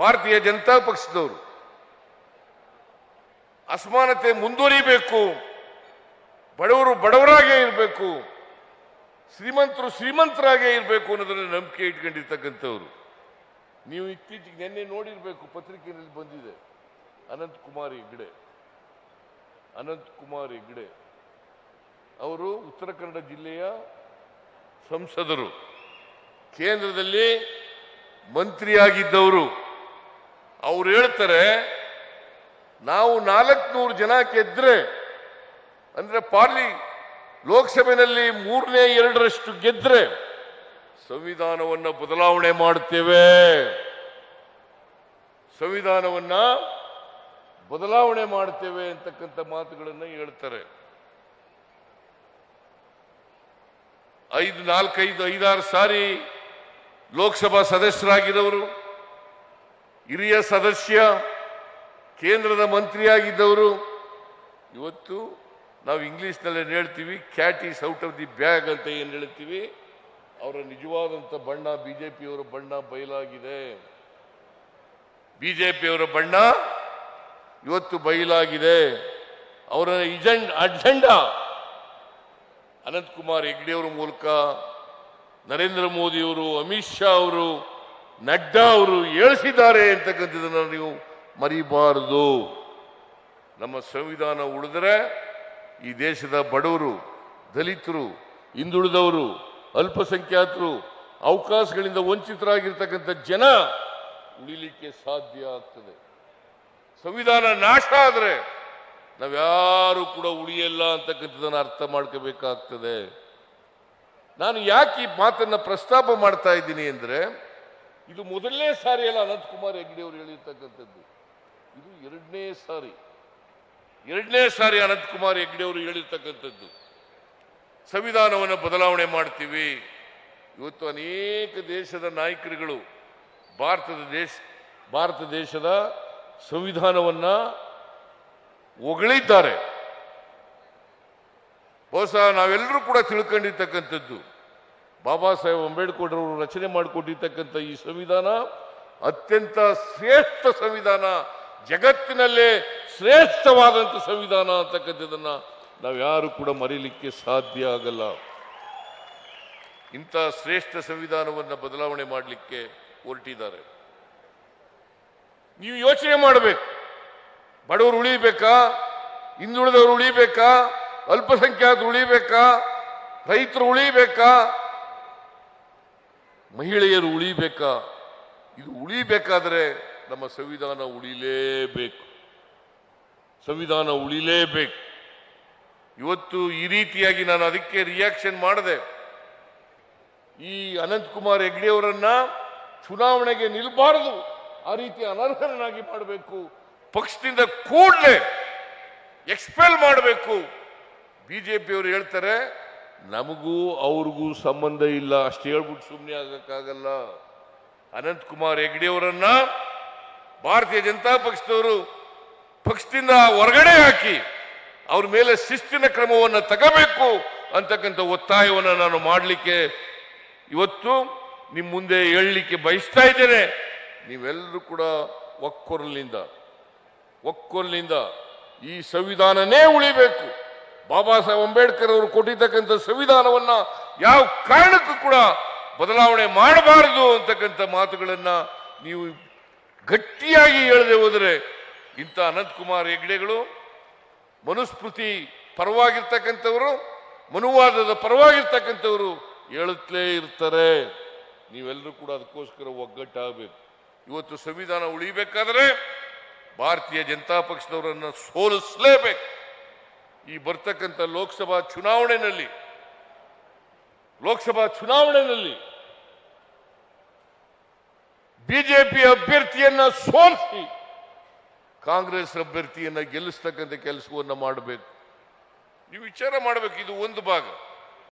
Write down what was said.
ಭಾರತೀಯ ಜನತಾ ಪಕ್ಷದವರು ಅಸಮಾನತೆ ಮುಂದುವರಿಬೇಕು, ಬಡವರು ಬಡವರಾಗೇ ಇರಬೇಕು, ಶ್ರೀಮಂತರು ಶ್ರೀಮಂತರಾಗೇ ಇರಬೇಕು ಅನ್ನೋದನ್ನ ನಂಬಿಕೆ ಇಟ್ಕೊಂಡಿರ್ತಕ್ಕಂಥವ್ರು. ನೀವು ಇತ್ತೀಚೆಗೆ ನಿನ್ನೆ ನೋಡಿರ್ಬೇಕು, ಪತ್ರಿಕೆಯಲ್ಲಿ ಬಂದಿದೆ. ಅನಂತಕುಮಾರ್ ಹೆಗ್ಡೆ ಅವರು ಉತ್ತರ ಕನ್ನಡ ಜಿಲ್ಲೆಯ ಸಂಸದರು, ಕೇಂದ್ರದಲ್ಲಿ ಮಂತ್ರಿಯಾಗಿದ್ದವರು. ಅವ್ರು ಹೇಳ್ತಾರೆ, ನಾವು 400 ಜನ ಗೆದ್ರೆ ಅಂದ್ರೆ ಲೋಕಸಭೆಯಲ್ಲಿ 3/2 ಗೆದ್ರೆ ಸಂವಿಧಾನವನ್ನು ಬದಲಾವಣೆ ಮಾಡುತ್ತೇವೆ, ಸಂವಿಧಾನವನ್ನ ಬದಲಾವಣೆ ಮಾಡುತ್ತೇವೆ ಅಂತಕ್ಕಂಥ ಮಾತುಗಳನ್ನು ಹೇಳ್ತಾರೆ. 5-6 ಸಾರಿ ಲೋಕಸಭಾ ಸದಸ್ಯರಾಗಿದ್ದವರು, ಹಿರಿಯ ಸದಸ್ಯ, ಕೇಂದ್ರದ ಮಂತ್ರಿಯಾಗಿದ್ದವರು. ಇವತ್ತು ನಾವು ಇಂಗ್ಲಿಷ್ನಲ್ಲಿ ಹೇಳ್ತೀವಿ, cat is out of the bag ಅಂತ ಏನು ಹೇಳ್ತೀವಿ, ಅವರ ನಿಜವಾದಂಥ ಬಣ್ಣ, ಬಿಜೆಪಿಯವರ ಬಣ್ಣ ಬಯಲಾಗಿದೆ. ಬಿಜೆಪಿಯವರ ಬಣ್ಣ ಇವತ್ತು ಬಯಲಾಗಿದೆ. ಅವರ ಅಜೆಂಡಾ ಅನಂತಕುಮಾರ್ ಹೆಗ್ಡೆಯವರ ಮೂಲಕ ನರೇಂದ್ರ ಮೋದಿಯವರು, ಅಮಿತ್ ಶಾ ಅವರು, ನಡ್ಡಾ ಅವರು ಹೇಳಿಸಿದ್ದಾರೆ ಅಂತಕ್ಕಂಥದ್ದನ್ನು ನೀವು ಮರಿಬಾರದು. ನಮ್ಮ ಸಂವಿಧಾನ ಉಳಿದರೆ ಈ ದೇಶದ ಬಡವರು, ದಲಿತರು, ಹಿಂದುಳಿದವರು, ಅಲ್ಪಸಂಖ್ಯಾತರು, ಅವಕಾಶಗಳಿಂದ ವಂಚಿತರಾಗಿರ್ತಕ್ಕಂಥ ಜನ ಉಳಿಲಿಕ್ಕೆ ಸಾಧ್ಯ ಆಗ್ತದೆ. ಸಂವಿಧಾನ ನಾಶ ಆದರೆ ನಾವ್ಯಾರು ಕೂಡ ಉಳಿಯಲ್ಲ ಅಂತಕ್ಕಂಥದ್ದನ್ನು ಅರ್ಥ ಮಾಡ್ಕೋಬೇಕಾಗ್ತದೆ. ನಾನು ಯಾಕೆ ಈ ಮಾತನ್ನ ಪ್ರಸ್ತಾಪ ಮಾಡ್ತಾ ಇದ್ದೀನಿ ಅಂದ್ರೆ, ಇದು ಮೊದಲನೇ ಸಾರಿ ಅಲ್ಲ ಅನಂತಕುಮಾರ್ ಹೆಗ್ಡೆ ಅವರು ಹೇಳಿರ್ತಕ್ಕಂಥದ್ದು, ಇದು ಎರಡನೇ ಸಾರಿ ಅನಂತಕುಮಾರ್ ಹೆಗ್ಡೆ ಅವರು ಹೇಳಿರ್ತಕ್ಕಂಥದ್ದು. ಸಂವಿಧಾನವನ್ನು ಬದಲಾವಣೆ ಮಾಡ್ತೀವಿ. ಇವತ್ತು ಅನೇಕ ದೇಶದ ನಾಯಕರುಗಳು ಭಾರತ ದೇಶದ ಸಂವಿಧಾನವನ್ನ ಹೊಗಳಿದ್ದಾರೆ. ಬಹುಶಃ ನಾವೆಲ್ಲರೂ ಕೂಡ ತಿಳ್ಕೊಂಡಿರ್ತಕ್ಕಂಥದ್ದು, ಬಾಬಾ ಸಾಹೇಬ್ ಅಂಬೇಡ್ಕರ್ ಅವರು ರಚನೆ ಮಾಡಿಕೊಟ್ಟಿರ್ತಕ್ಕಂಥ ಈ ಸಂವಿಧಾನ ಅತ್ಯಂತ ಶ್ರೇಷ್ಠ ಸಂವಿಧಾನ, ಜಗತ್ತಿನಲ್ಲೇ ಶ್ರೇಷ್ಠವಾದಂಥ ಸಂವಿಧಾನ ಅಂತಕ್ಕಂಥದ್ದನ್ನ ನಾವ್ಯಾರು ಕೂಡ ಮರೀಲಿಕ್ಕೆ ಸಾಧ್ಯ ಆಗಲ್ಲ. ಇಂಥ ಶ್ರೇಷ್ಠ ಸಂವಿಧಾನವನ್ನು ಬದಲಾವಣೆ ಮಾಡಲಿಕ್ಕೆ ಹೊರಟಿದ್ದಾರೆ. ನೀವು ಯೋಚನೆ ಮಾಡಬೇಕು, ಬಡವರು ಉಳಿಬೇಕಾ, ಹಿಂದುಳಿದವರು ಉಳಿಬೇಕಾ, ಅಲ್ಪಸಂಖ್ಯಾತರು ಉಳಿಬೇಕಾ, ರೈತರು ಉಳಿಬೇಕಾ, ಮಹಿಳೆಯರು ಉಳಿಬೇಕಾ? ಇದು ಉಳಿಬೇಕಾದ್ರೆ ನಮ್ಮ ಸಂವಿಧಾನ ಉಳಿಲೇಬೇಕು. ಇವತ್ತು ಈ ರೀತಿಯಾಗಿ ನಾನು ಅದಕ್ಕೆ ರಿಯಾಕ್ಷನ್ ಮಾಡಿದೆ. ಈ ಅನಂತಕುಮಾರ್ ಹೆಗ್ಡೆ ಅವರನ್ನ ಚುನಾವಣೆಗೆ ನಿಲ್ಬಾರದು, ಆ ರೀತಿ ಅನರ್ಹನಾಗಿ ಮಾಡಬೇಕು, ಪಕ್ಷದಿಂದ ಕೂಡಲೇ ಎಕ್ಸ್ಪೆಲ್ ಮಾಡಬೇಕು. ಬಿಜೆಪಿಯವರು ಹೇಳ್ತಾರೆ ನಮಗೂ ಅವ್ರಿಗೂ ಸಂಬಂಧ ಇಲ್ಲ, ಅಷ್ಟು ಹೇಳ್ಬಿಟ್ಟು ಸುಮ್ಮನೆ ಆಗಕ್ಕಾಗಲ್ಲ. ಅನಂತಕುಮಾರ್ ಹೆಗ್ಡೆ ಅವರನ್ನ ಭಾರತೀಯ ಜನತಾ ಪಕ್ಷದವರು ಪಕ್ಷದಿಂದ ಹೊರಗಡೆ ಹಾಕಿ ಅವ್ರ ಮೇಲೆ ಶಿಸ್ತಿನ ಕ್ರಮವನ್ನು ತಗೋಬೇಕು ಅಂತಕ್ಕಂಥ ಒತ್ತಾಯವನ್ನು ನಾನು ಮಾಡಲಿಕ್ಕೆ ಇವತ್ತು ನಿಮ್ಮ ಮುಂದೆ ಹೇಳಲಿಕ್ಕೆ ಬಯಸ್ತಾ ಇದ್ದೇನೆ. ನೀವೆಲ್ಲರೂ ಕೂಡ ಒಕ್ಕೊರಲಿನಿಂದ ಈ ಸಂವಿಧಾನನೇ ಉಳಿಬೇಕು. ಬಾಬಾ ಸಾಹೇಬ್ ಅಂಬೇಡ್ಕರ್ ಅವರು ಕೊಟ್ಟಿರ್ತಕ್ಕಂಥ ಸಂವಿಧಾನವನ್ನ ಯಾವ ಕಾರಣಕ್ಕೂ ಕೂಡ ಬದಲಾವಣೆ ಮಾಡಬಾರದು ಅಂತಕ್ಕಂಥ ಮಾತುಗಳನ್ನ ನೀವು ಗಟ್ಟಿಯಾಗಿ ಹೇಳದೆ ಹೋದರೆ ಇಂಥ ಅನಂತಕುಮಾರ್ ಹೆಗ್ಡೆಗಳು ಮನುಸ್ಮೃತಿ ಪರವಾಗಿರ್ತಕ್ಕಂಥವರು, ಮನುವಾದದ ಪರವಾಗಿರ್ತಕ್ಕಂಥವರು ಹೇಳುತ್ತಲೇ ಇರ್ತಾರೆ. ನೀವೆಲ್ಲರೂ ಕೂಡ ಅದಕ್ಕೋಸ್ಕರ ಒಗ್ಗಟ್ಟಾಗಬೇಕು. ಇವತ್ತು ಸಂವಿಧಾನ ಉಳಿಬೇಕಾದ್ರೆ ಭಾರತೀಯ ಜನತಾ ಪಕ್ಷದವರನ್ನ ಸೋಲಿಸಲೇಬೇಕು. ಈ ಬರ್ತಕ್ಕಂಥ ಲೋಕಸಭಾ ಚುನಾವಣೆಯಲ್ಲಿ ಬಿಜೆಪಿ ಅಭ್ಯರ್ಥಿಯನ್ನ ಸೋಲಿಸಿ ಕಾಂಗ್ರೆಸ್ ಅಭ್ಯರ್ಥಿಯನ್ನ ಗೆಲ್ಲಿಸ್ತಕ್ಕಂಥ ಕೆಲಸವನ್ನ ಮಾಡಬೇಕು. ನೀವು ವಿಚಾರ ಮಾಡಬೇಕು. ಇದು ಒಂದು ಭಾಗ.